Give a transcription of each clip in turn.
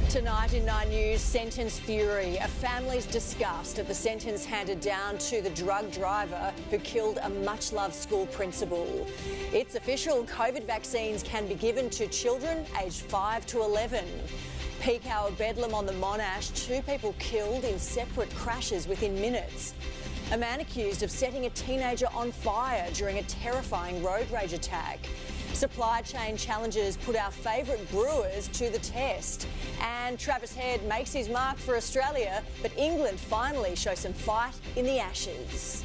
Tonight in 9 News, sentence fury. A family's disgust at the sentence handed down to the drug driver who killed a much-loved school principal. It's official, COVID vaccines can be given to children aged 5 to 11. Peak hour bedlam on the Monash, 2 people killed in separate crashes within minutes. A man accused of setting a teenager on fire during a terrifying road rage attack. Supply chain challenges put our favourite brewers to the test. And Travis Head makes his mark for Australia, but England finally show some fight in the Ashes.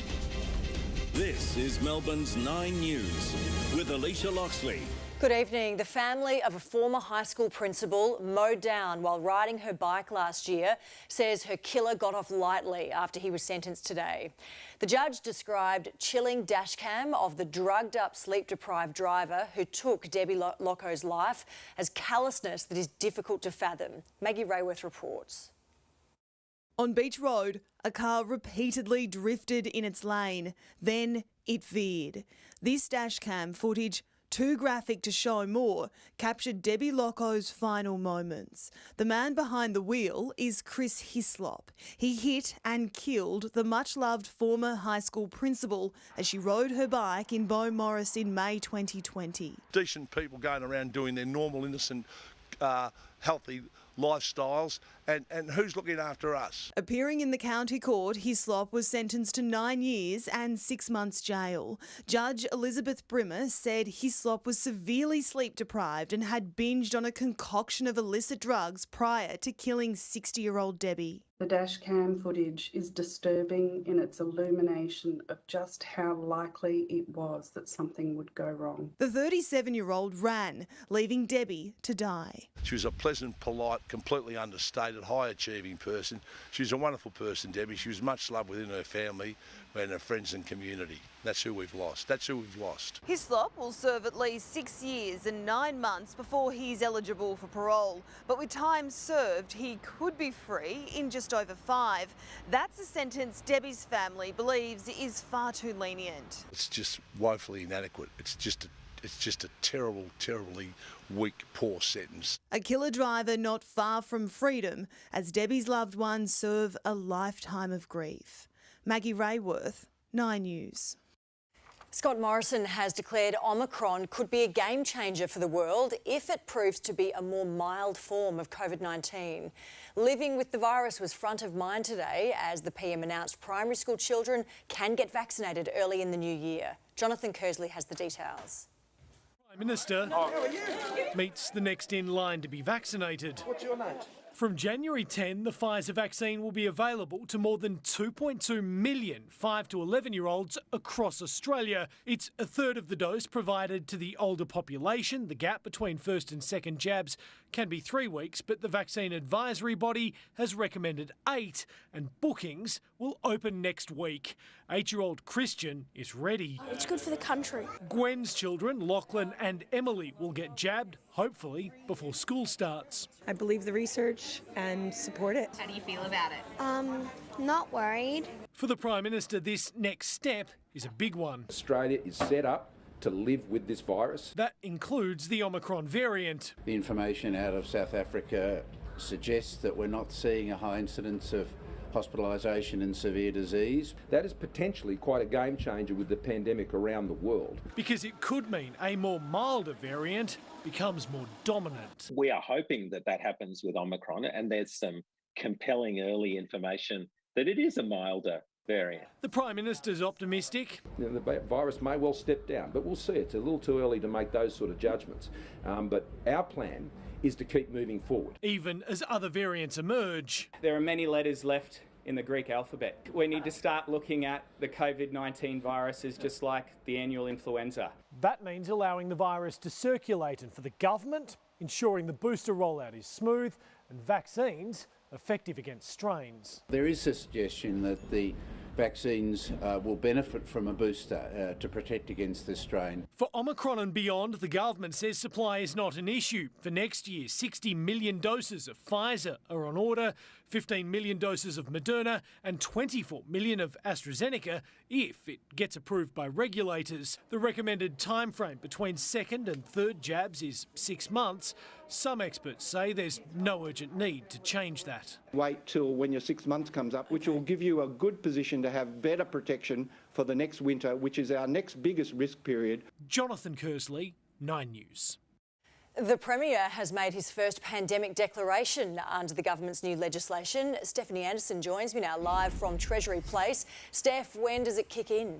This is Melbourne's 9 News with Alicia Loxley. Good evening. The family of a former high school principal mowed down while riding her bike last year says her killer got off lightly after he was sentenced today. The judge described chilling dashcam of the drugged-up, sleep-deprived driver who took Debbie Locko's life as callousness that is difficult to fathom. Maggie Rayworth reports. On Beach Road, a car repeatedly drifted in its lane. Then it veered. This dashcam footage, too graphic to show more, captured Debbie Locko's final moments. The man behind the wheel is Chris Hislop. He hit and killed the much-loved former high school principal as she rode her bike in Beaumaris in May 2020. Decent people going around doing their normal, innocent, healthy lifestyles, and who's looking after us? Appearing in the county court, Hislop was sentenced to 9 years and 6 months jail. Judge Elizabeth Brimmer said Hislop was severely sleep deprived and had binged on a concoction of illicit drugs prior to killing 60-year-old Debbie. The dashcam footage is disturbing in its illumination of just how likely it was that something would go wrong. The 37-year-old ran, leaving Debbie to die. She was a pleasant, polite, completely understated, high-achieving person. She was a wonderful person, Debbie. She was much loved within her family and her friends and community. That's who we've lost. That's who we've lost. Hislop will serve at least 6 years and 9 months before he's eligible for parole. But with time served, he could be free in just over 5. That's a sentence Debbie's family believes is far too lenient. It's just woefully inadequate. It's just a terrible, terribly weak, poor sentence. A killer driver not far from freedom as Debbie's loved ones serve a lifetime of grief. Maggie Rayworth, 9 News. Scott Morrison has declared Omicron could be a game changer for the world if it proves to be a more mild form of COVID-19. Living with the virus was front of mind today as the PM announced primary school children can get vaccinated early in the new year. Jonathan Kersley has the details. Prime Minister meets the next in line to be vaccinated. What's your name? From January 10, the Pfizer vaccine will be available to more than 2.2 million 5 to 11-year-olds across Australia. It's a third of the dose provided to the older population. The gap between first and second jabs can be 3 weeks, but the vaccine advisory body has recommended 8, and bookings will open next week. 8-year-old Christian is ready. It's good for the country. Gwen's children, Lachlan and Emily, will get jabbed, hopefully, before school starts. I believe the research and support it. How do you feel about it? Not worried. For the Prime Minister, this next step is a big one. Australia is set up to live with this virus. That includes the Omicron variant. The information out of South Africa suggests that we're not seeing a high incidence of hospitalisation and severe disease. That is potentially quite a game changer with the pandemic around the world. Because it could mean a more milder variant becomes more dominant. We are hoping that that happens with Omicron, and there's some compelling early information that it is a milder variant. The Prime Minister's optimistic. The virus may well step down, but we'll see. It's a little too early to make those sort of judgments. But our plan is to keep moving forward. Even as other variants emerge. There are many letters left in the Greek alphabet. We need to start looking at the COVID-19 virus as just like the annual influenza. That means allowing the virus to circulate, and for the government, ensuring the booster rollout is smooth and vaccines effective against strains. There is a suggestion that the vaccines will benefit from a booster to protect against this strain. For Omicron and beyond, the government says supply is not an issue. For next year, 60 million doses of Pfizer are on order, 15 million doses of Moderna and 24 million of AstraZeneca if it gets approved by regulators. The recommended timeframe between second and third jabs is 6 months. Some experts say there's no urgent need to change that. Wait till when your 6 months comes up, which will give you a good position to have better protection for the next winter, which is our next biggest risk period. Jonathan Kersley, 9 News. The Premier has made his first pandemic declaration under the government's new legislation. Stephanie Anderson joins me now live from Treasury Place. Steph, when does it kick in?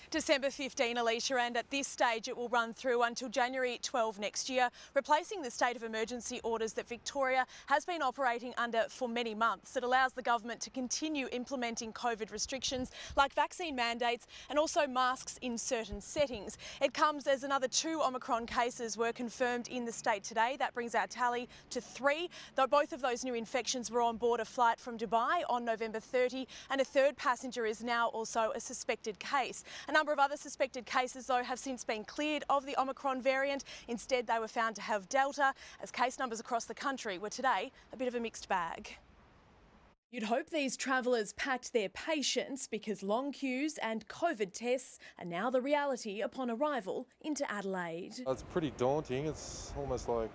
December 15, Alicia, and at this stage it will run through until January 12 next year, replacing the state of emergency orders that Victoria has been operating under for many months. It allows the government to continue implementing COVID restrictions like vaccine mandates and also masks in certain settings. It comes as another 2 Omicron cases were confirmed in the state today. That brings our tally to 3, though both of those new infections were on board a flight from Dubai on November 30, and a third passenger is now also a suspected case. A number of other suspected cases, though, have since been cleared of the Omicron variant. Instead, they were found to have Delta, as case numbers across the country were today a bit of a mixed bag. You'd hope these travellers packed their patience, because long queues and COVID tests are now the reality upon arrival into Adelaide. It's pretty daunting. It's almost like,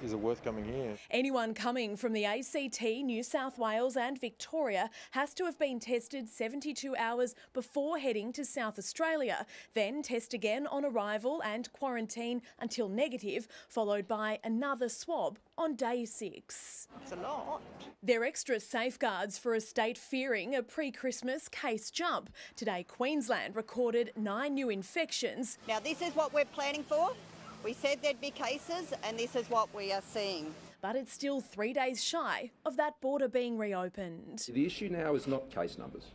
is it worth coming here? Anyone coming from the ACT, New South Wales and Victoria has to have been tested 72 hours before heading to South Australia, then test again on arrival and quarantine until negative, followed by another swab on day 6. That's a lot. They're extra safeguards for a state fearing a pre-Christmas case jump. Today, Queensland recorded 9 new infections. Now, this is what we're planning for. We said there'd be cases, and this is what we are seeing. But it's still 3 days shy of that border being reopened. The issue now is not case numbers.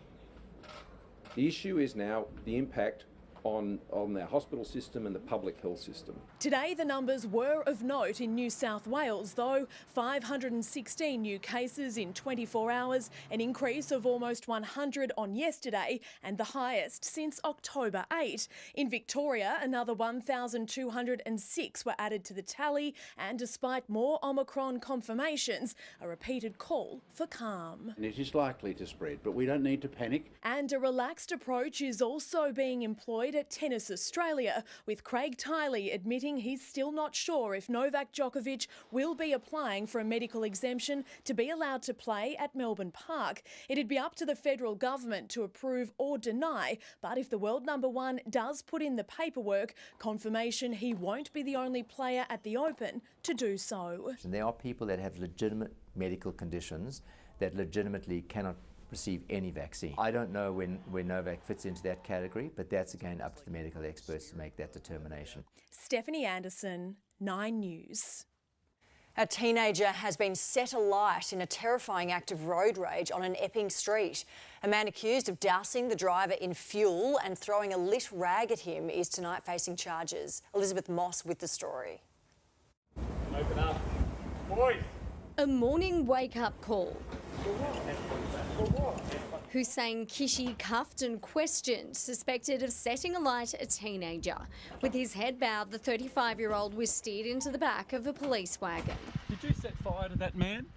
The issue is now the impact on our hospital system and the public health system. Today the numbers were of note in New South Wales, though. 516 new cases in 24 hours, an increase of almost 100 on yesterday and the highest since October 8. In Victoria, another 1,206 were added to the tally, and despite more Omicron confirmations, a repeated call for calm. And it is likely to spread, but we don't need to panic. And a relaxed approach is also being employed at Tennis Australia, with Craig Tiley admitting he's still not sure if Novak Djokovic will be applying for a medical exemption to be allowed to play at Melbourne Park. It'd be up to the federal government to approve or deny, but if the world number 1 does put in the paperwork, confirmation he won't be the only player at the Open to do so. There are people that have legitimate medical conditions that legitimately cannot receive any vaccine. I don't know when Novak fits into that category, but that's again up to the medical experts to make that determination. Stephanie Anderson, 9 News. A teenager has been set alight in a terrifying act of road rage on an Epping street. A man accused of dousing the driver in fuel and throwing a lit rag at him is tonight facing charges. Elizabeth Moss with the story. Open up. Boys! A morning wake-up call. Hussein Kishi cuffed and questioned, suspected of setting alight a teenager. With his head bowed, the 35-year-old was steered into the back of a police wagon. Did you set fire to that man?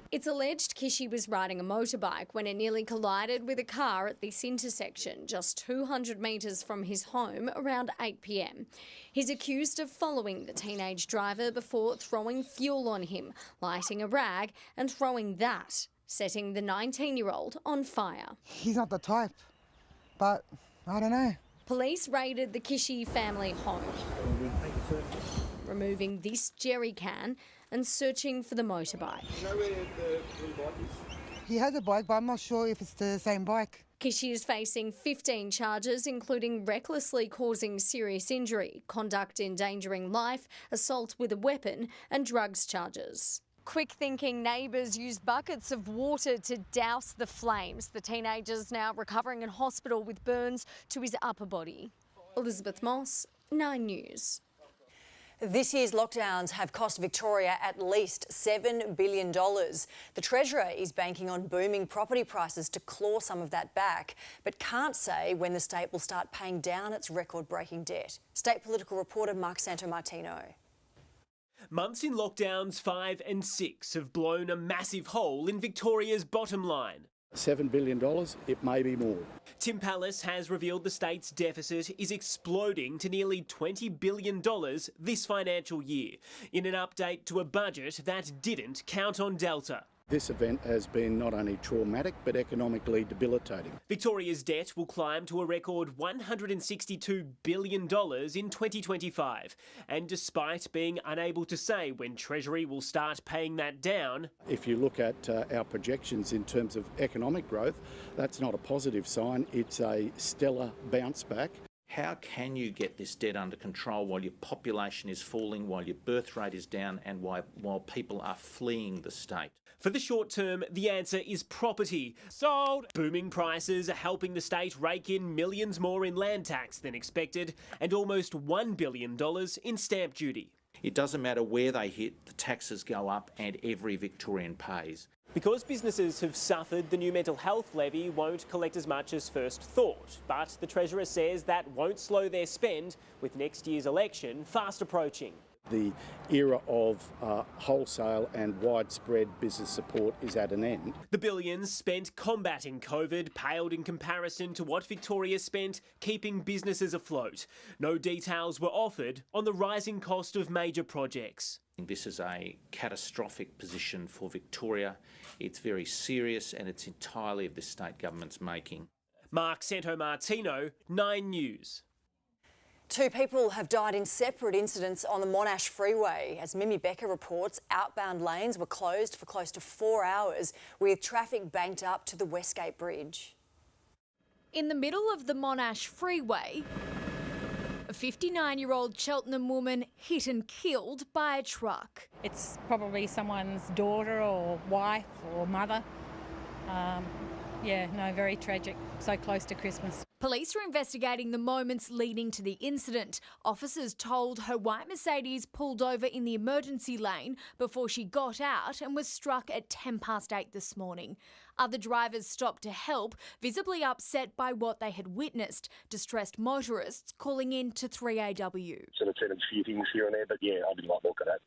It's alleged Kishi was riding a motorbike when it nearly collided with a car at this intersection, just 200 metres from his home, around 8 p.m. He's accused of following the teenage driver before throwing fuel on him, lighting a rag and throwing that, setting the 19-year-old on fire. He's not the type, but I don't know. Police raided the Kishi family home, removing this jerry can and searching for the motorbike. You know where the blue bike is? He has a bike, but I'm not sure if it's the same bike. Kishi is facing 15 charges, including recklessly causing serious injury, conduct endangering life, assault with a weapon and drugs charges. Quick-thinking neighbours used buckets of water to douse the flames. The teenager's now recovering in hospital with burns to his upper body. Elizabeth Moss, 9 News. This year's lockdowns have cost Victoria at least $7 billion. The Treasurer is banking on booming property prices to claw some of that back, but can't say when the state will start paying down its record-breaking debt. State political reporter Mark Santomartino. Months in lockdowns 5 and 6 have blown a massive hole in Victoria's bottom line. $7 billion, it may be more. Tim Pallas has revealed the state's deficit is exploding to nearly $20 billion this financial year, in an update to a budget that didn't count on Delta. This event has been not only traumatic but economically debilitating. Victoria's debt will climb to a record $162 billion in 2025. And despite being unable to say when Treasury will start paying that down... If you look at our projections in terms of economic growth, that's not a positive sign. It's a stellar bounce back. How can you get this debt under control while your population is falling, while your birth rate is down and while people are fleeing the state? For the short term, the answer is property. Sold! Booming prices are helping the state rake in millions more in land tax than expected and almost $1 billion in stamp duty. It doesn't matter where they hit, the taxes go up and every Victorian pays. Because businesses have suffered, the new mental health levy won't collect as much as first thought. But the Treasurer says that won't slow their spend, with next year's election fast approaching. The era of wholesale and widespread business support is at an end. The billions spent combating COVID paled in comparison to what Victoria spent keeping businesses afloat. No details were offered on the rising cost of major projects. This is a catastrophic position for Victoria. It's very serious and it's entirely of the state government's making. Mark Santomartino, 9 News. 2 people have died in separate incidents on the Monash Freeway. As Mimi Becker reports, outbound lanes were closed for close to 4 hours, with traffic banked up to the Westgate Bridge. In the middle of the Monash Freeway, a 59-year-old Cheltenham woman hit and killed by a truck. It's probably someone's daughter or wife or mother. Very tragic. So close to Christmas. Police are investigating the moments leading to the incident. Officers told her white Mercedes pulled over in the emergency lane before she got out and was struck at 8:10 this morning. Other drivers stopped to help, visibly upset by what they had witnessed. Distressed motorists calling in to 3AW. Sort of said a few things here and there, but yeah, I didn't like the look of that.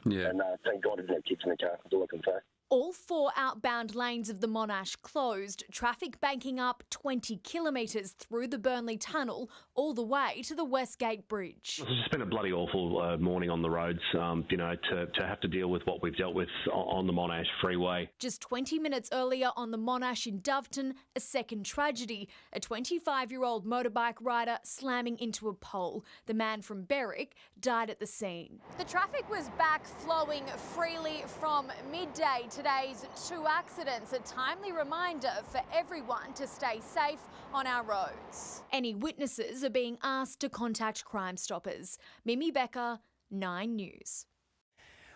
Yeah. And thank God there's no kids in the car, that's all I can say. All 4 outbound lanes of the Monash closed, traffic banking up 20 kilometres through the Burnley Tunnel all the way to the Westgate Bridge. It's just been a bloody awful morning on the roads, to have to deal with what we've dealt with on the Monash Freeway. Just 20 minutes earlier on the Monash in Doveton, a second tragedy, a 25-year-old motorbike rider slamming into a pole. The man from Berwick died at the scene. The traffic was back flowing freely from midday. Today's 2 accidents, a timely reminder for everyone to stay safe on our roads. Any witnesses are being asked to contact Crime Stoppers. Mimi Becker, 9 News.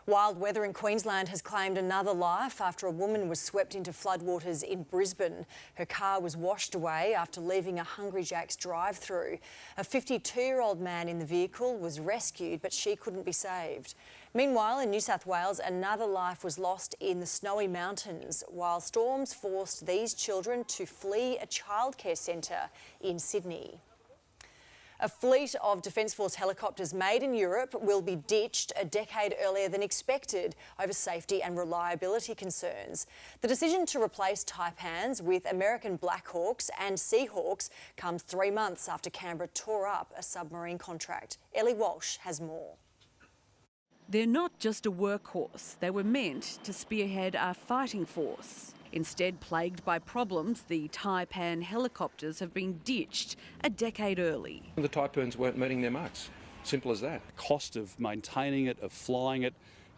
Wild weather in Queensland has claimed another life after a woman was swept into floodwaters in Brisbane. Her car was washed away after leaving a Hungry Jack's drive-through. A 52-year-old man in the vehicle was rescued, but she couldn't be saved. Meanwhile, in New South Wales, another life was lost in the Snowy Mountains while storms forced these children to flee a childcare centre in Sydney. A fleet of Defence Force helicopters made in Europe will be ditched a decade earlier than expected over safety and reliability concerns. The decision to replace Taipans with American Black Hawks and Seahawks comes 3 months after Canberra tore up a submarine contract. Ellie Walsh has more. They're not just a workhorse. They were meant to spearhead our fighting force. Instead, plagued by problems, the Taipan helicopters have been ditched a decade early. The Taipans weren't meeting their marks. Simple as that. The cost of maintaining it, of flying it,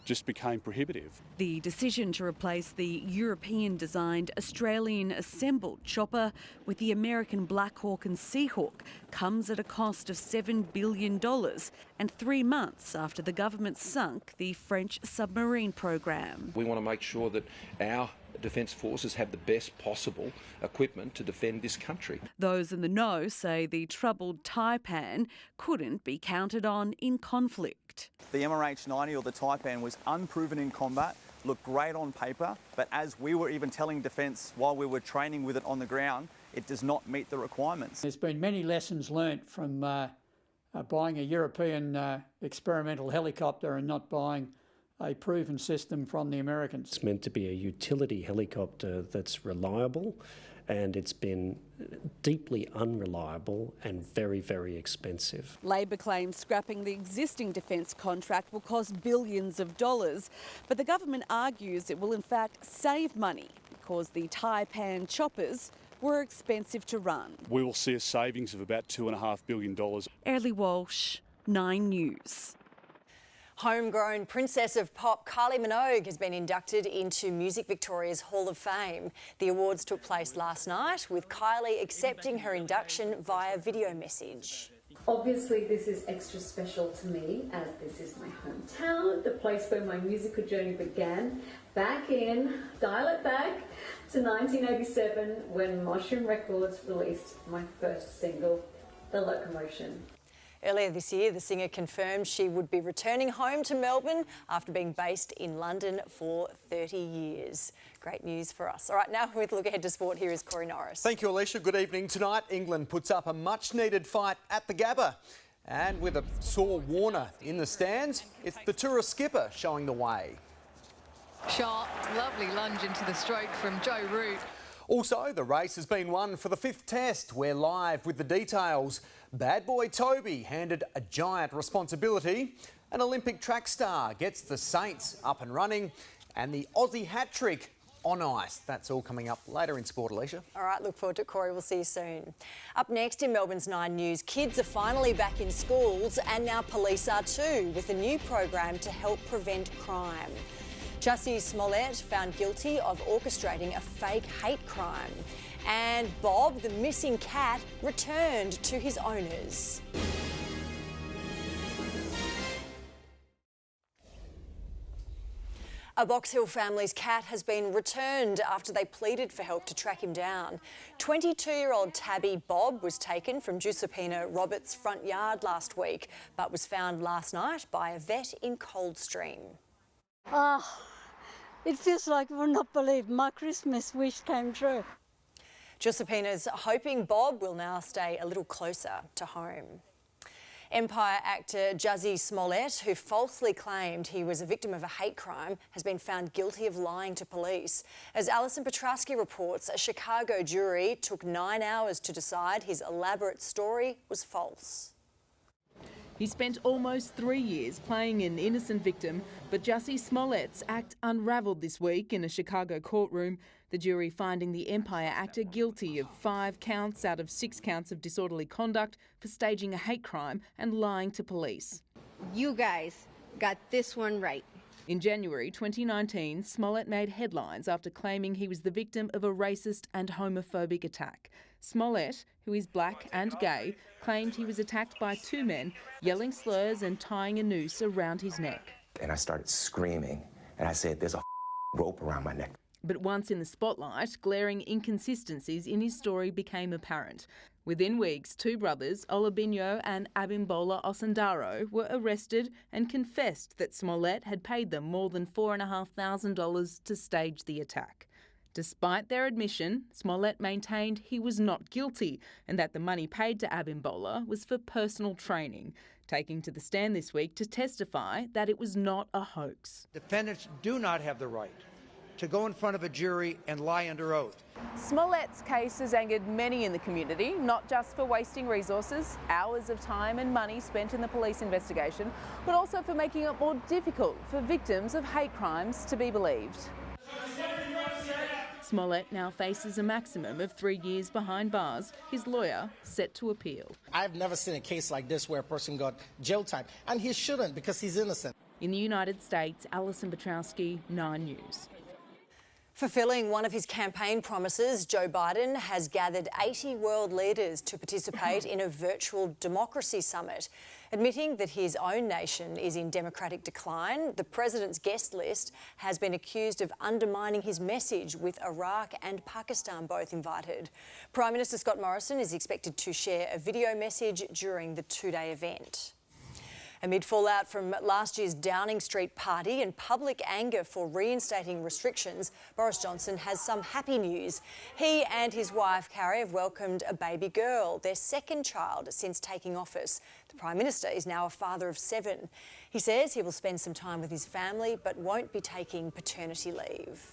just became prohibitive. The decision to replace the European-designed, Australian-assembled chopper with the American Black Hawk and Seahawk comes at a cost of $7 billion and 3 months after the government sunk the French submarine program. We want to make sure that our Defence Forces have the best possible equipment to defend this country. Those in the know say the troubled Taipan couldn't be counted on in conflict. The MRH-90 or the Taipan was unproven in combat, looked great on paper, but as we were even telling Defence while we were training with it on the ground, it does not meet the requirements. There's been many lessons learnt from buying a European experimental helicopter and not buying a proven system from the Americans. It's meant to be a utility helicopter that's reliable, and it's been deeply unreliable and very, very expensive. Labor claims scrapping the existing defence contract will cost billions of dollars, but the government argues it will in fact save money because the Taipan choppers were expensive to run. We will see a savings of about $2.5 billion. Early Walsh, 9 News. Homegrown Princess of Pop Kylie Minogue has been inducted into Music Victoria's Hall of Fame. The awards took place last night, with Kylie accepting her induction via video message. Obviously this is extra special to me, as this is my hometown, the place where my musical journey began, back in, dial it back to 1987, when Mushroom Records released my first single, The Locomotion. Earlier this year, the singer confirmed she would be returning home to Melbourne after being based in London for 30 years. Great news for us. All right, now with a look ahead to sport, here is Corey Norris. Thank you, Alicia. Good evening. Tonight, England puts up a much-needed fight at the Gabba. And with a sore Warner in the stands, it's the tourist skipper showing the way. Shot, lovely lunge into the stroke from Joe Root. Also, the race has been won for the 5th test. We're live with the details. Bad boy Toby handed a giant responsibility. An Olympic track star gets the Saints up and running, and the Aussie hat-trick on ice. That's all coming up later in sport, Alicia. All right, look forward to it, Corey. We'll see you soon. Up next in Melbourne's 9 News, kids are finally back in schools, and now police are too, with a new program to help prevent crime. Jussie Smollett found guilty of orchestrating a fake hate crime. And Bob, the missing cat, returned to his owners. A Box Hill family's cat has been returned after they pleaded for help to track him down. 22-year-old tabby Bob was taken from Giuseppina Roberts' front yard last week, but was found last night by a vet in Coldstream. It feels like you will not believe my Christmas wish came true. Giuseppina's hoping Bob will now stay a little closer to home. Empire actor Jussie Smollett, who falsely claimed he was a victim of a hate crime, has been found guilty of lying to police. As Alison Petrowski reports, a Chicago jury took 9 hours to decide his elaborate story was false. He spent almost 3 years playing an innocent victim, but Jussie Smollett's act unravelled this week in a Chicago courtroom, the jury finding the Empire actor guilty of 5 counts out of 6 counts of disorderly conduct for staging a hate crime and lying to police. You guys got this one right. In January 2019, Smollett made headlines after claiming he was the victim of a racist and homophobic attack. Smollett, who is black and gay, claimed he was attacked by 2 men, yelling slurs and tying a noose around his neck. And I started screaming, and I said, "There's a rope around my neck." But once in the spotlight, glaring inconsistencies in his story became apparent. Within weeks, 2 brothers, Olabinyo and Abimbola Osandaro, were arrested and confessed that Smollett had paid them more than $4,500 to stage the attack. Despite their admission, Smollett maintained he was not guilty and that the money paid to Abimbola was for personal training, taking to the stand this week to testify that it was not a hoax. Defendants do not have the right to go in front of a jury and lie under oath. Smollett's case has angered many in the community, not just for wasting resources, hours of time and money spent in the police investigation, but also for making it more difficult for victims of hate crimes to be believed. Smollett now faces a maximum of 3 years behind bars, his lawyer set to appeal. I've never seen a case like this where a person got jail time, and he shouldn't because he's innocent. In the United States, Alison Petrowski, 9 News. Fulfilling one of his campaign promises, Joe Biden has gathered 80 world leaders to participate in a virtual democracy summit. Admitting that his own nation is in democratic decline, the president's guest list has been accused of undermining his message, with Iraq and Pakistan both invited. Prime Minister Scott Morrison is expected to share a video message during the 2-day event. Amid fallout from last year's Downing Street party and public anger for reinstating restrictions, Boris Johnson has some happy news. He and his wife, Carrie, have welcomed a baby girl, their second child since taking office. The Prime Minister is now a father of 7. He says he will spend some time with his family but won't be taking paternity leave.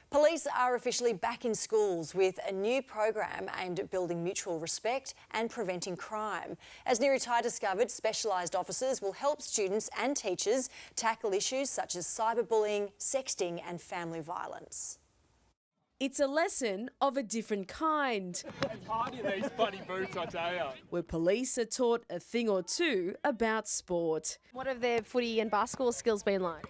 Police are officially back in schools with a new program aimed at building mutual respect and preventing crime. As Neri Tai discovered, specialised officers will help students and teachers tackle issues such as cyberbullying, sexting and family violence. It's a lesson of a different kind. It's hard in these bloody boots, I tell you. Where police are taught a thing or two about sport. What have their footy and basketball skills been like?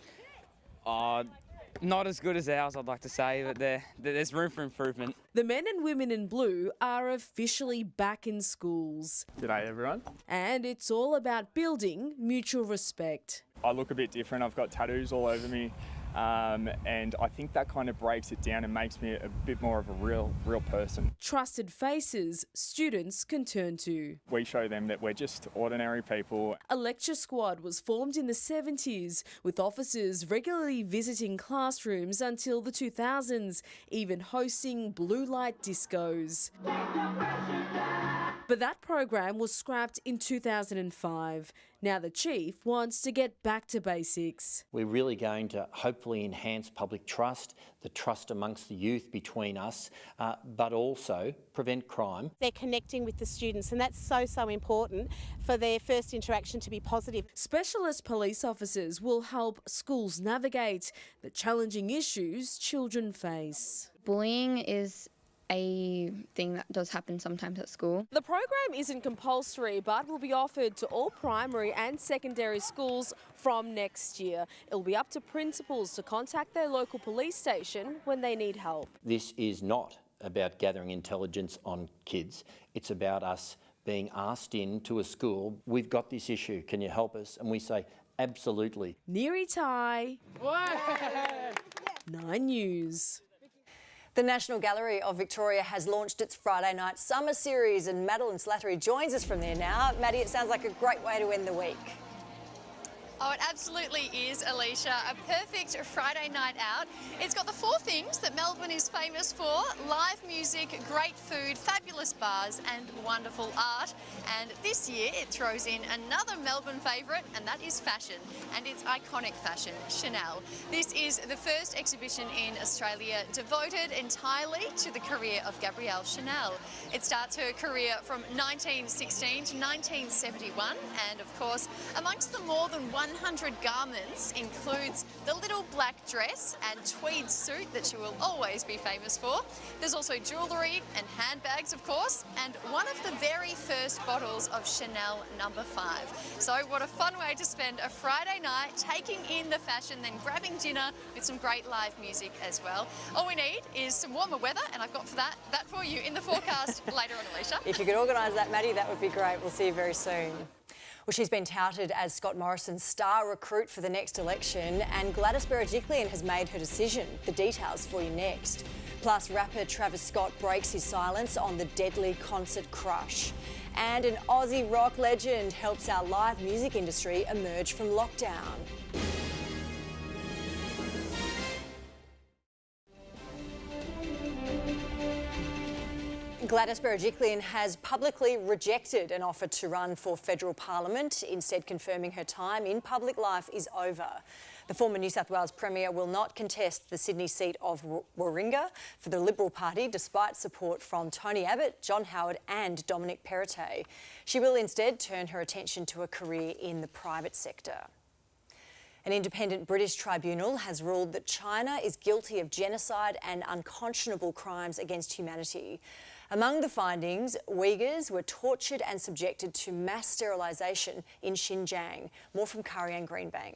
Not as good as ours, I'd like to say, but there's room for improvement. The men and women in blue are officially back in schools. G'day everyone. And it's all about building mutual respect. I look a bit different, I've got tattoos all over me, and I think that kind of breaks it down and makes me a bit more of a real person. Trusted faces students can turn to. We show them that we're just ordinary people. A lecture squad was formed in the 70s, with officers regularly visiting classrooms until the 2000s, even hosting blue light discos. But that program was scrapped in 2005. Now the chief wants to get back to basics. We're really going to hopefully enhance public trust, the trust amongst the youth between us, but also prevent crime. They're connecting with the students, and that's so important for their first interaction to be positive. Specialist police officers will help schools navigate the challenging issues children face. Bullying is a thing that does happen sometimes at school. The program isn't compulsory but will be offered to all primary and secondary schools from next year. It'll be up to principals to contact their local police station when they need help. This is not about gathering intelligence on kids. It's about us being asked into a school, we've got this issue, can you help us? And we say, absolutely. Neri Tai, 9 News. The National Gallery of Victoria has launched its Friday night summer series and Madeline Slattery joins us from there now. Maddie, it sounds like a great way to end the week. Oh, it absolutely is, Alicia. A perfect Friday night out. It's got the 4 things that Melbourne is famous for: live music, great food, fabulous bars and wonderful art. And this year it throws in another Melbourne favourite, and that is fashion. And it's iconic fashion, Chanel. This is the first exhibition in Australia devoted entirely to the career of Gabrielle Chanel. It starts her career from 1916 to 1971, and of course, amongst the more than 100 garments includes the little black dress and tweed suit that she will always be famous for. There's also jewellery and handbags, of course, and one of the very first bottles of Chanel No. 5. So what a fun way to spend a Friday night, taking in the fashion, then grabbing dinner with some great live music as well. All we need is some warmer weather, and I've got that for you in the forecast later on, Alicia. If you could organise that, Maddie, that would be great. We'll see you very soon. Well, she's been touted as Scott Morrison's star recruit for the next election, and Gladys Berejiklian has made her decision. The details for you next. Plus, rapper Travis Scott breaks his silence on the deadly concert crush. And an Aussie rock legend helps our live music industry emerge from lockdown. Gladys Berejiklian has publicly rejected an offer to run for federal parliament, instead confirming her time in public life is over. The former New South Wales Premier will not contest the Sydney seat of Warringah for the Liberal Party, despite support from Tony Abbott, John Howard and Dominic Perrottet. She will instead turn her attention to a career in the private sector. An independent British tribunal has ruled that China is guilty of genocide and unconscionable crimes against humanity. Among the findings, Uyghurs were tortured and subjected to mass sterilisation in Xinjiang. More from Karianne Greenbank.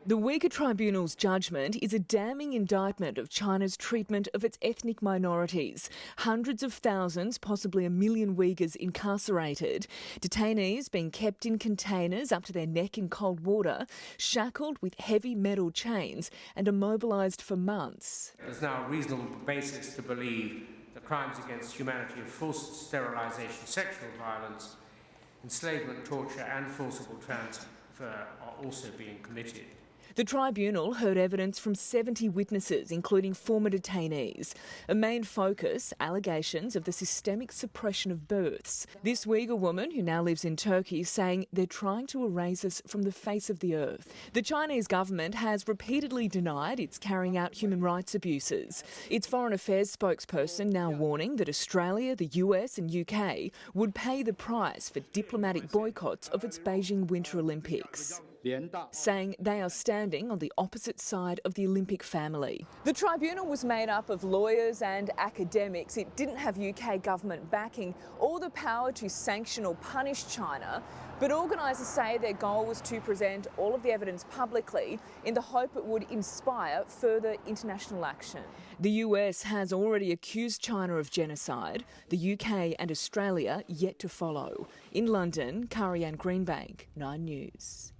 The Uyghur Tribunal's judgment is a damning indictment of China's treatment of its ethnic minorities. Hundreds of thousands, possibly 1 million Uyghurs incarcerated, detainees being kept in containers up to their neck in cold water, shackled with heavy metal chains and immobilised for months. There's now a reasonable basis to believe that crimes against humanity of forced sterilisation, sexual violence enslavement, torture and forcible transfer are also being committed. The tribunal heard evidence from 70 witnesses, including former detainees. A main focus, allegations of the systemic suppression of births. This Uyghur woman, who now lives in Turkey, saying they're trying to erase us from the face of the earth. The Chinese government has repeatedly denied it's carrying out human rights abuses. Its foreign affairs spokesperson now warning that Australia, the US and UK would pay the price for diplomatic boycotts of its Beijing Winter Olympics, saying they are standing on the opposite side of the Olympic family. The tribunal was made up of lawyers and academics. It didn't have UK government backing or the power to sanction or punish China, but organisers say their goal was to present all of the evidence publicly in the hope it would inspire further international action. The US has already accused China of genocide, the UK and Australia yet to follow. In London, Karianne Greenbank, 9 News.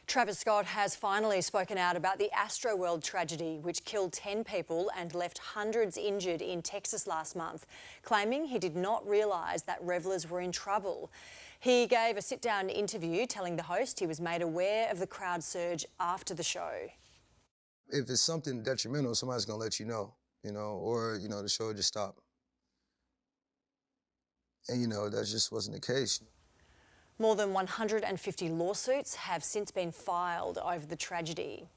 Travis Scott has finally spoken out about the Astroworld tragedy, which killed 10 people and left hundreds injured in Texas last month, claiming he did not realise that revellers were in trouble. He gave a sit-down interview telling the host he was made aware of the crowd surge after the show. If it's something detrimental, somebody's going to let you know, or, the show would just stop. And, that just wasn't the case. More than 150 lawsuits have since been filed over the tragedy.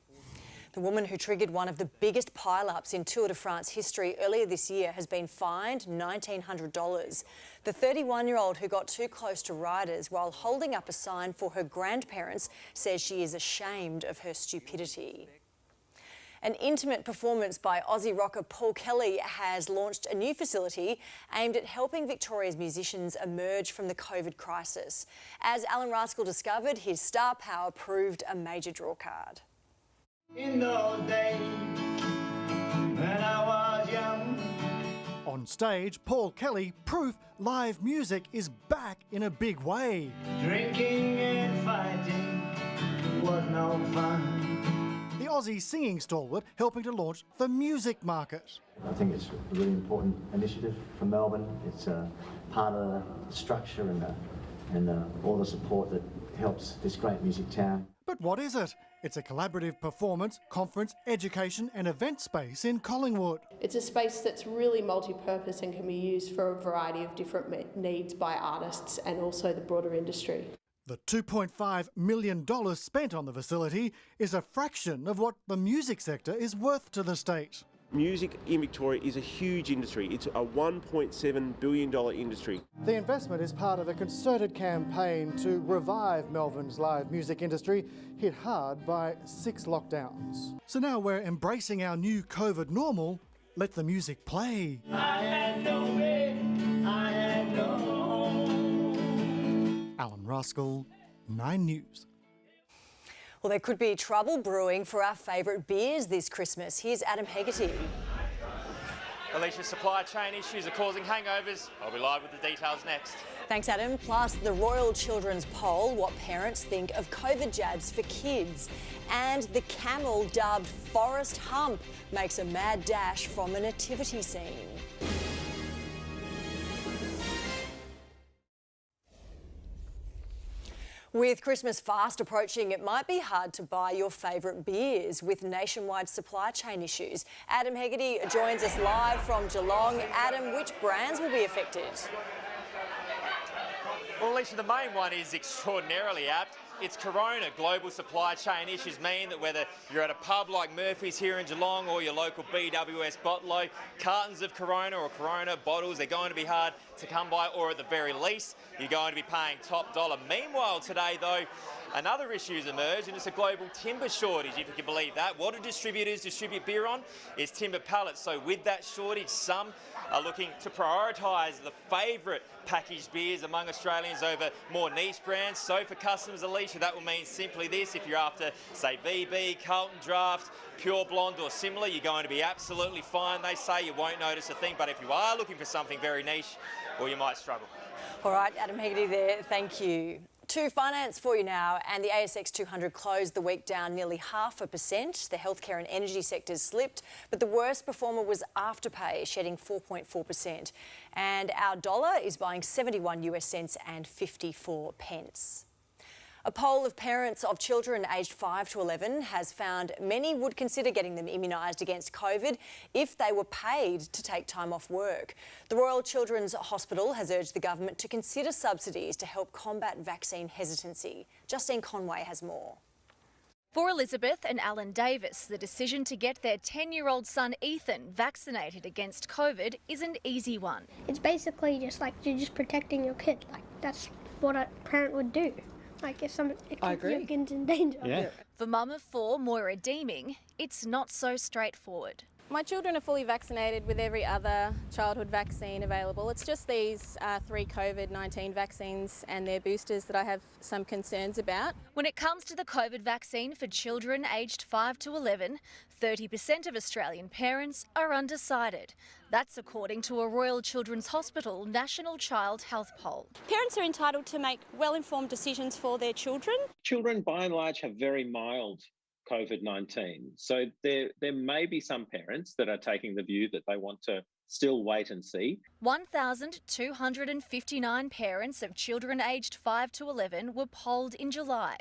The woman who triggered one of the biggest pile-ups in Tour de France history earlier this year has been fined $1,900. The 31-year-old who got too close to riders while holding up a sign for her grandparents says she is ashamed of her stupidity. An intimate performance by Aussie rocker Paul Kelly has launched a new facility aimed at helping Victoria's musicians emerge from the COVID crisis. As Alan Rascal discovered, his star power proved a major drawcard. In those days when I was young. On stage, Paul Kelly, proof live music is back in a big way. Drinking and fighting was no fun. The Aussie singing stalwart helping to launch the music market. I think it's a really important initiative for Melbourne. It's part of the structure and all the support that helps this great music town. But what is it? It's a collaborative performance, conference, education and event space in Collingwood. It's a space that's really multi-purpose and can be used for a variety of different needs by artists and also the broader industry. The $2.5 million spent on the facility is a fraction of what the music sector is worth to the state. Music in Victoria is a huge industry. It's a $1.7 billion industry. The investment is part of a concerted campaign to revive Melbourne's live music industry, hit hard by 6 lockdowns. So now we're embracing our new COVID normal. Let the music play. I had no bed, I had no home. Alan Rascal, 9 News. Well, there could be trouble brewing for our favourite beers this Christmas. Here's Adam Hegarty. Alicia, supply chain issues are causing hangovers. I'll be live with the details next. Thanks, Adam. Plus, the Royal Children's Poll, what parents think of COVID jabs for kids. And the camel dubbed Forest Hump makes a mad dash from a nativity scene. With Christmas fast approaching, it might be hard to buy your favourite beers with nationwide supply chain issues. Adam Hegarty joins us live from Geelong. Adam, which brands will be affected? Well, Alicia, the main one is extraordinarily apt. It's Corona. Global supply chain issues mean that whether you're at a pub like Murphy's here in Geelong or your local BWS bottler, cartons of Corona or Corona bottles, they're going to be hard to come by, or at the very least, you're going to be paying top dollar. Meanwhile, today, though, another issue's emerged, and it's a global timber shortage, if you can believe that. What do distributors distribute beer on? It's timber pallets. So with that shortage, some are looking to prioritise the favourite packaged beers among Australians over more niche brands. So for customers, Alicia, that will mean simply this. If you're after, say, VB, Carlton Draft, Pure Blonde or similar, you're going to be absolutely fine. They say you won't notice a thing, but if you are looking for something very niche, well, you might struggle. All right, Adam Hegarty there, thank you. To finance for you now, and the ASX 200 closed the week down nearly 0.5%. The healthcare and energy sectors slipped, but the worst performer was Afterpay, shedding 4.4%. And our dollar is buying 71 US cents and 54 pence. A poll of parents of children aged 5 to 11 has found many would consider getting them immunised against COVID if they were paid to take time off work. The Royal Children's Hospital has urged the government to consider subsidies to help combat vaccine hesitancy. Justine Conway has more. For Elizabeth and Alan Davis, the decision to get their 10-year-old son Ethan vaccinated against COVID is an easy one. It's basically just like you're just protecting your kid. Like that's what a parent would do. Like if your kid's in danger. Yeah. For mum of 4, Moira Deeming, it's not so straightforward. My children are fully vaccinated with every other childhood vaccine available. It's just these 3 COVID-19 vaccines and their boosters that I have some concerns about. When it comes to the COVID vaccine for children aged 5 to 11, 30% of Australian parents are undecided. That's according to a Royal Children's Hospital National Child Health Poll. Parents are entitled to make well-informed decisions for their children. Children, by and large, have very mild COVID-19. So there may be some parents that are taking the view that they want to still wait and see. 1,259 parents of children aged 5 to 11 were polled in July.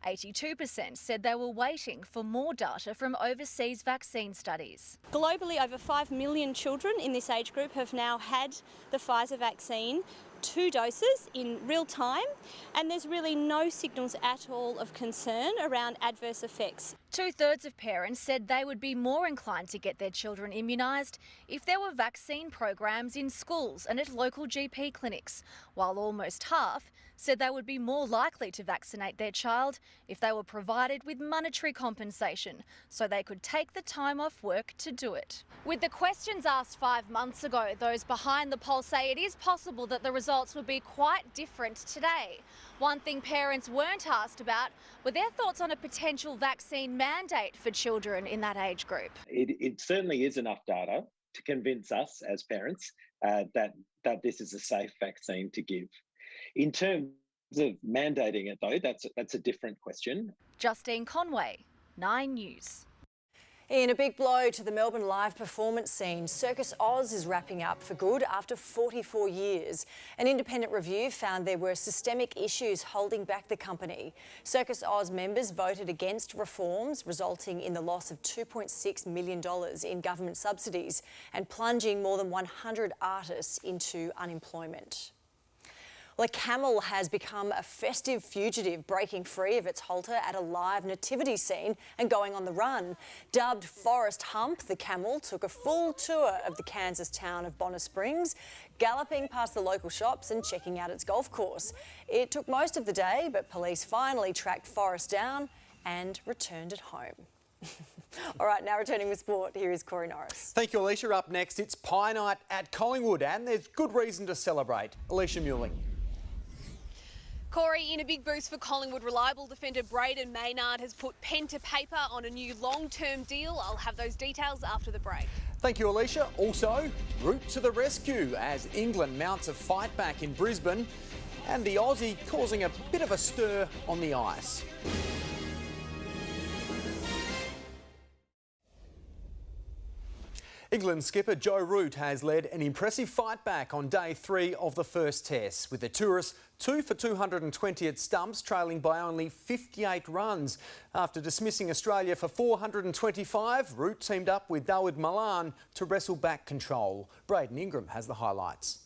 82% said they were waiting for more data from overseas vaccine studies. Globally, over 5 million children in this age group have now had the Pfizer vaccine, 2 doses in real time, and there's really no signals at all of concern around adverse effects. 2/3 of parents said they would be more inclined to get their children immunised if there were vaccine programs in schools and at local GP clinics, while almost half said they would be more likely to vaccinate their child if they were provided with monetary compensation so they could take the time off work to do it. With the questions asked 5 months ago, those behind the poll say it is possible that the results would be quite different today. One thing parents weren't asked about were their thoughts on a potential vaccine mandate for children in that age group. It certainly is enough data to convince us as parents that this is a safe vaccine to give. In terms of mandating it, though, that's a different question. Justine Conway, 9 News. In a big blow to the Melbourne live performance scene, Circus Oz is wrapping up for good after 44 years. An independent review found there were systemic issues holding back the company. Circus Oz members voted against reforms, resulting in the loss of $2.6 million in government subsidies and plunging more than 100 artists into unemployment. Well, a camel has become a festive fugitive, breaking free of its halter at a live nativity scene and going on the run. Dubbed Forest Hump, the camel took a full tour of the Kansas town of Bonner Springs, galloping past the local shops and checking out its golf course. It took most of the day, but police finally tracked Forest down and returned it home. All right, now returning with sport, here is Corey Norris. Thank you, Alicia. Up next, it's Pie Night at Collingwood, and there's good reason to celebrate. Alicia Muelling. Corey, in a big boost for Collingwood, reliable defender Braden Maynard has put pen to paper on a new long-term deal. I'll have those details after the break. Thank you, Alicia. Also, route to the rescue as England mounts a fight back in Brisbane, and the Aussie causing a bit of a stir on the ice. England skipper Joe Root has led an impressive fight back on day 3 of the first test, with the tourists 2 for 220 at stumps, trailing by only 58 runs. After dismissing Australia for 425, Root teamed up with Dawid Malan to wrestle back control. Braden Ingram has the highlights.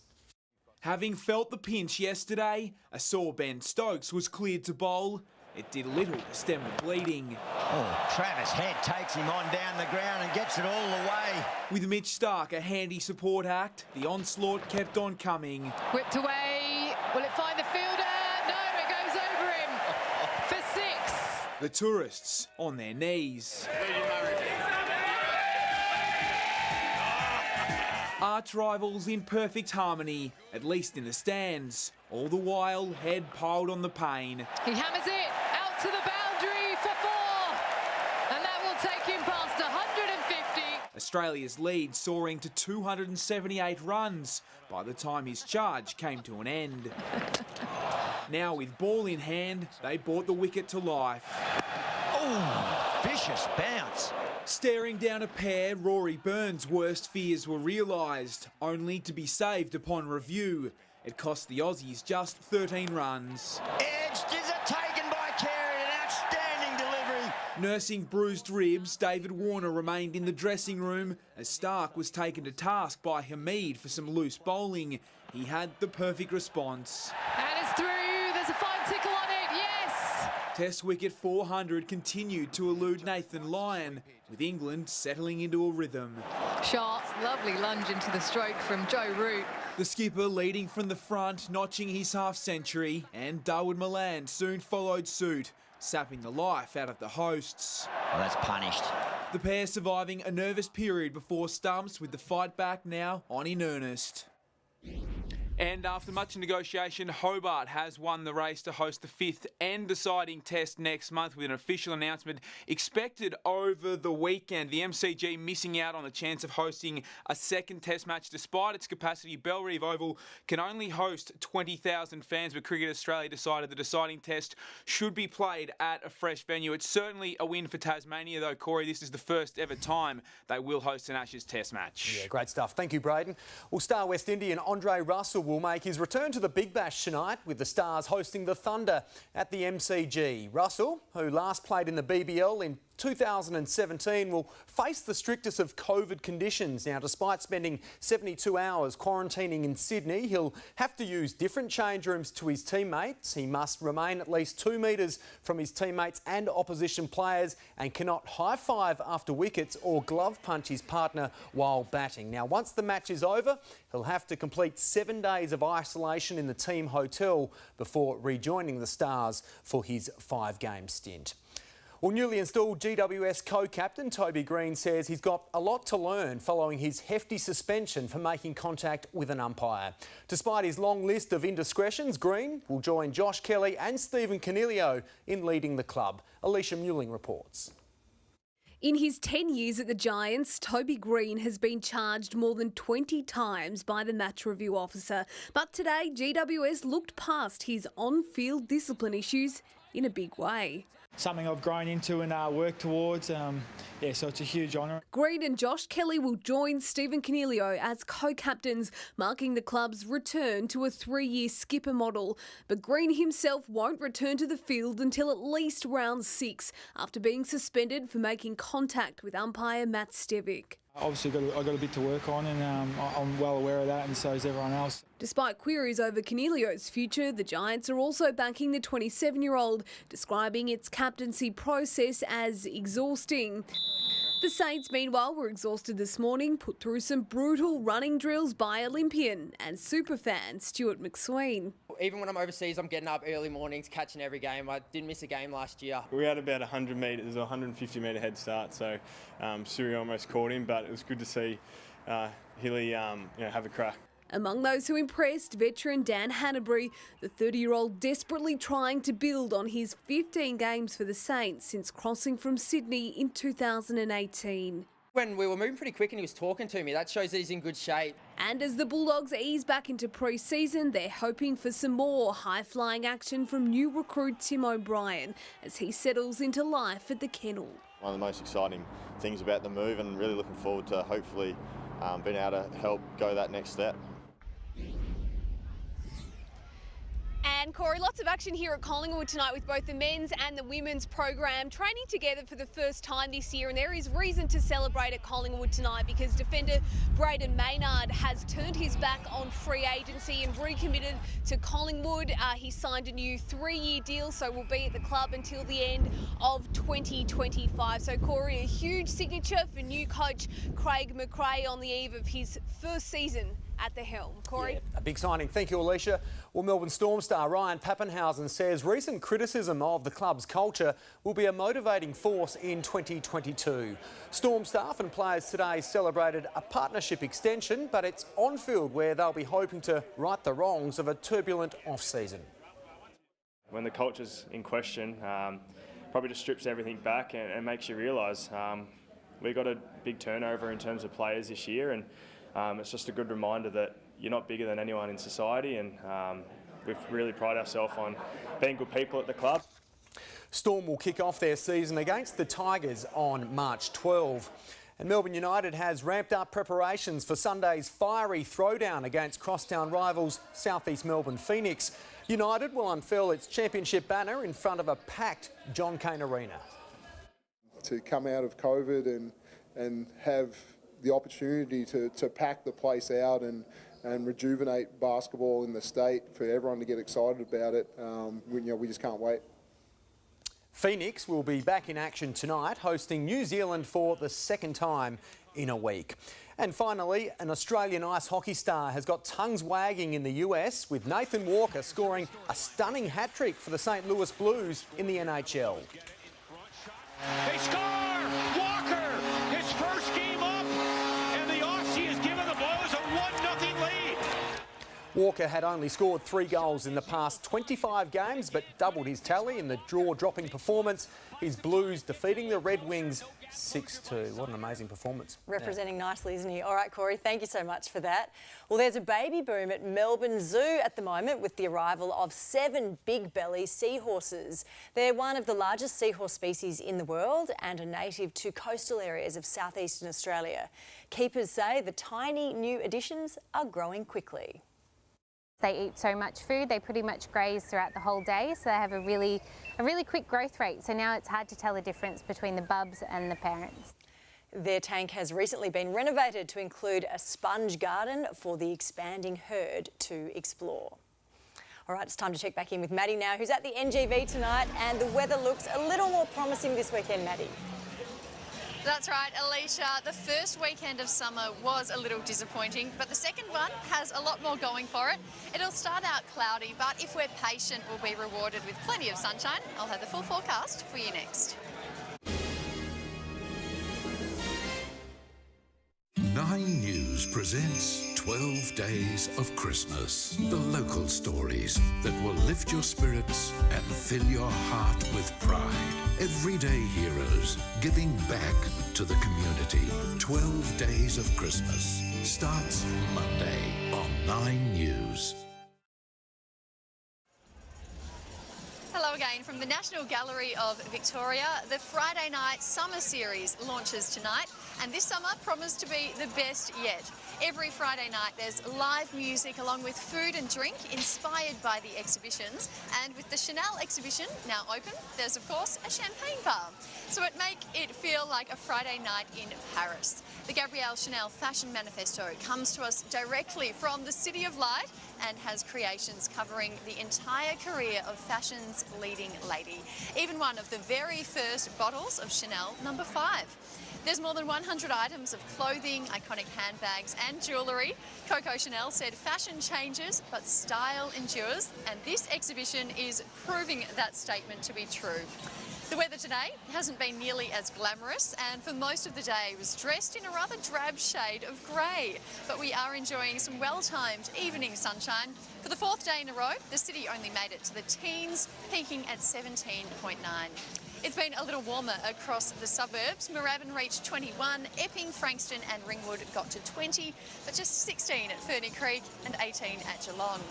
Having felt the pinch yesterday, a sore Ben Stokes was cleared to bowl. It did little to stem the bleeding. Oh, Travis Head takes him on down the ground and gets it all the way. With Mitch Stark a handy support act, the onslaught kept on coming. Whipped away. Will it find the fielder? No, it goes over him for 6. The tourists on their knees. Arch rivals in perfect harmony, at least in the stands. All the while, Head piled on the pain. He hammers it out to the boundary for 4. And that will take him past 150. Australia's lead soaring to 278 runs by the time his charge came to an end. Now with ball in hand, they brought the wicket to life. Oh, vicious bounce. Staring down a pair, Rory Burns' worst fears were realised, only to be saved upon review. It cost the Aussies just 13 runs. Edged, is it taken by Carey? An outstanding delivery. Nursing bruised ribs, David Warner remained in the dressing room as Stark was taken to task by Hamid for some loose bowling. He had the perfect response. And it's through. There's a fine tickle on it. Yes! Test wicket 400 continued to elude Nathan Lyon, with England settling into a rhythm. Shot. Lovely lunge into the stroke from Joe Root. The skipper leading from the front, notching his half-century, and Darwood Milan soon followed suit, sapping the life out of the hosts. Oh, that's punished. The pair surviving a nervous period before stumps, with the fight back now on in earnest. And after much negotiation, Hobart has won the race to host the 5th and deciding test next month, with an official announcement expected over the weekend. The MCG missing out on the chance of hosting a second test match despite its capacity. Bellerive Oval can only host 20,000 fans, but Cricket Australia decided the deciding test should be played at a fresh venue. It's certainly a win for Tasmania, though, Corey. This is the first ever time they will host an Ashes test match. Yeah, great stuff. Thank you, Braden. Well, star West Indian Andre Russell will make his return to the Big Bash tonight, with the Stars hosting the Thunder at the MCG. Russell, who last played in the BBL in 2017, will face the strictest of COVID conditions. Now, despite spending 72 hours quarantining in Sydney, he'll have to use different change rooms to his teammates. He must remain at least 2 metres from his teammates and opposition players, and cannot high-five after wickets or glove punch his partner while batting. Now, once the match is over, he'll have to complete 7 days of isolation in the team hotel before rejoining the Stars for his 5-game stint. Well, newly installed GWS co-captain Toby Green says he's got a lot to learn following his hefty suspension for making contact with an umpire. Despite his long list of indiscretions, Green will join Josh Kelly and Stephen Coniglio in leading the club. Alicia Mewling reports. In his 10 years at the Giants, Toby Green has been charged more than 20 times by the match review officer. But today, GWS looked past his on-field discipline issues in a big way. Something I've grown into and worked towards. So it's a huge honour. Green and Josh Kelly will join Stephen Coniglio as co-captains, marking the club's return to a 3-year skipper model. But Green himself won't return to the field until at least round 6, after being suspended for making contact with umpire Matt Stevic. Obviously, I've got a bit to work on, and I'm well aware of that, and so is everyone else. Despite queries over Coniglio's future, the Giants are also backing the 27-year-old, describing its captaincy process as exhausting. The Saints, meanwhile, were exhausted this morning, put through some brutal running drills by Olympian and superfan Stuart McSween. Even when I'm overseas, I'm getting up early mornings, catching every game. I didn't miss a game last year. We had about 100 metres, a 150 metre head start, so Suri almost caught him, but it was good to see Hilly have a crack. Among those who impressed, veteran Dan Hanbury, the 30-year-old desperately trying to build on his 15 games for the Saints since crossing from Sydney in 2018. When we were moving pretty quick and he was talking to me, that shows that he's in good shape. And as the Bulldogs ease back into pre-season, they're hoping for some more high-flying action from new recruit Tim O'Brien as he settles into life at the kennel. One of the most exciting things about the move, and really looking forward to hopefully being able to help go that next step. And Corey, lots of action here at Collingwood tonight with both the men's and the women's program training together for the first time this year, and there is reason to celebrate at Collingwood tonight because defender Braden Maynard has turned his back on free agency and recommitted to Collingwood. He signed a new 3-year deal, so will be at the club until the end of 2025. So Corey, a huge signature for new coach Craig McRae on the eve of his first season at the helm. Corey? Yeah, a big signing. Thank you, Alicia. Well, Melbourne Storm star Ryan Pappenhausen says recent criticism of the club's culture will be a motivating force in 2022. Storm staff and players today celebrated a partnership extension, but it's on-field where they'll be hoping to right the wrongs of a turbulent off-season. When the culture's in question, probably just strips everything back and makes you realise we got a big turnover in terms of players this year, and it's just a good reminder that you're not bigger than anyone in society, and we've really prided ourselves on being good people at the club. Storm will kick off their season against the Tigers on March 12. And Melbourne United has ramped up preparations for Sunday's fiery throwdown against crosstown rivals South East Melbourne Phoenix. United will unfurl its championship banner in front of a packed John Cain Arena. To come out of COVID and have the opportunity to pack the place out and rejuvenate basketball in the state, for everyone to get excited about it, we just can't wait. Phoenix will be back in action tonight, hosting New Zealand for the second time in a week. And finally, an Australian ice hockey star has got tongues wagging in the US, with Nathan Walker scoring a stunning hat-trick for the St Louis Blues in the NHL. They score! Walker, his first game up, and the Aussie has given the Blues a 1-0 lead. Walker had only scored 3 goals in the past 25 games, but doubled his tally in the draw-dropping performance. His Blues defeating the Red Wings 6-2. What an amazing performance. Representing nicely, isn't he? All right, Corey, thank you so much for that. Well, there's a baby boom at Melbourne Zoo at the moment with the arrival of 7 big-belly seahorses. They're one of the largest seahorse species in the world and are native to coastal areas of southeastern Australia. Keepers say the tiny new additions are growing quickly. They eat so much food, they pretty much graze throughout the whole day, so they have a really quick growth rate. So now it's hard to tell the difference between the bubs and the parents. Their tank has recently been renovated to include a sponge garden for the expanding herd to explore. All right, it's time to check back in with Maddie now, who's at the NGV tonight, and the weather looks a little more promising this weekend, Maddie. That's right, Alicia. The first weekend of summer was a little disappointing, but the second one has a lot more going for it. It'll start out cloudy, but if we're patient, we'll be rewarded with plenty of sunshine. I'll have the full forecast for you next. 9 News presents 12 Days of Christmas. The local stories that will lift your spirits and fill your heart with pride. Everyday heroes giving back to the community. 12 Days of Christmas starts Monday on 9 News. Hello again from the National Gallery of Victoria. The Friday Night Summer Series launches tonight, and this summer promised to be the best yet. Every Friday night there's live music along with food and drink inspired by the exhibitions, and with the Chanel exhibition now open, there's of course a champagne bar. So it make it feel like a Friday night in Paris. The Gabrielle Chanel Fashion Manifesto comes to us directly from the City of Light and has creations covering the entire career of fashion's leading lady. Even one of the very first bottles of Chanel No. 5. There's more than 100 items of clothing, iconic handbags and jewellery. Coco Chanel said fashion changes but style endures, and this exhibition is proving that statement to be true. The weather today hasn't been nearly as glamorous, and for most of the day was dressed in a rather drab shade of grey. But we are enjoying some well-timed evening sunshine. For the 4th day in a row, the city only made it to the teens, peaking at 17.9. It's been a little warmer across the suburbs. Moorabbin reached 21, Epping, Frankston and Ringwood got to 20, but just 16 at Ferny Creek and 18 at Geelong.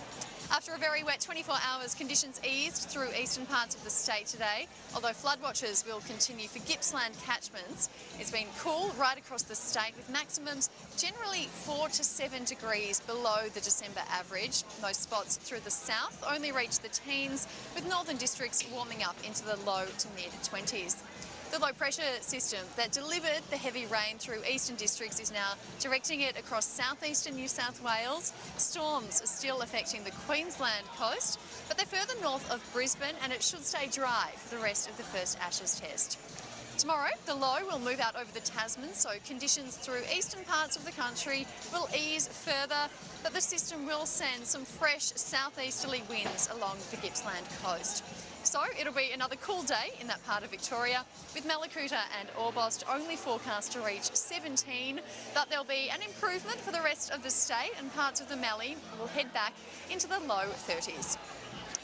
After a very wet 24 hours, conditions eased through eastern parts of the state today, although flood watches will continue for Gippsland catchments. It's been cool right across the state with maximums generally 4 to 7 degrees below the December average. Most spots through the south only reach the teens, with northern districts warming up into the low to mid-20s. The low pressure system that delivered the heavy rain through eastern districts is now directing it across southeastern New South Wales. Storms are still affecting the Queensland coast, but they're further north of Brisbane, and it should stay dry for the rest of the first Ashes test. Tomorrow, the low will move out over the Tasman, so conditions through eastern parts of the country will ease further, but the system will send some fresh southeasterly winds along the Gippsland coast. So it'll be another cool day in that part of Victoria, with Mallacoota and Orbost only forecast to reach 17, but there'll be an improvement for the rest of the state, and parts of the Mallee will head back into the low 30s.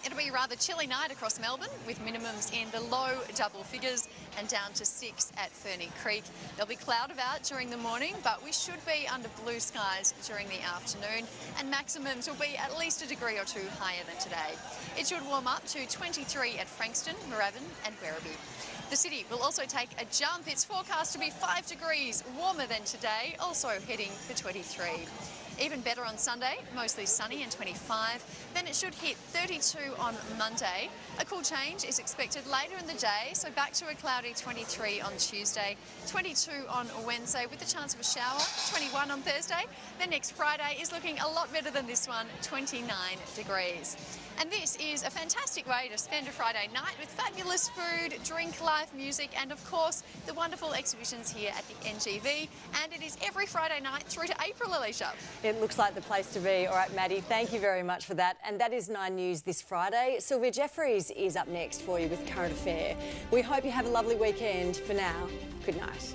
It'll be a rather chilly night across Melbourne, with minimums in the low double figures and down to 6 at Ferny Creek. There'll be cloud about during the morning, but we should be under blue skies during the afternoon, and maximums will be at least a degree or two higher than today. It should warm up to 23 at Frankston, Moorabbin and Werribee. The city will also take a jump. It's forecast to be 5 degrees warmer than today, also heading for 23. Even better on Sunday, mostly sunny and 25. Then it should hit 32 on Monday. A cool change is expected later in the day, so back to a cloudy 23 on Tuesday, 22 on Wednesday with a chance of a shower, 21 on Thursday. Then next Friday is looking a lot better than this one, 29 degrees. And this is a fantastic way to spend a Friday night with fabulous food, drink, live music, and of course, the wonderful exhibitions here at the NGV. And it is every Friday night through to April, Alicia. It looks like the place to be. All right, Maddie, thank you very much for that. And that is 9 News this Friday. Sylvia Jeffries is up next for you with Current Affair. We hope you have a lovely weekend. For now, good night.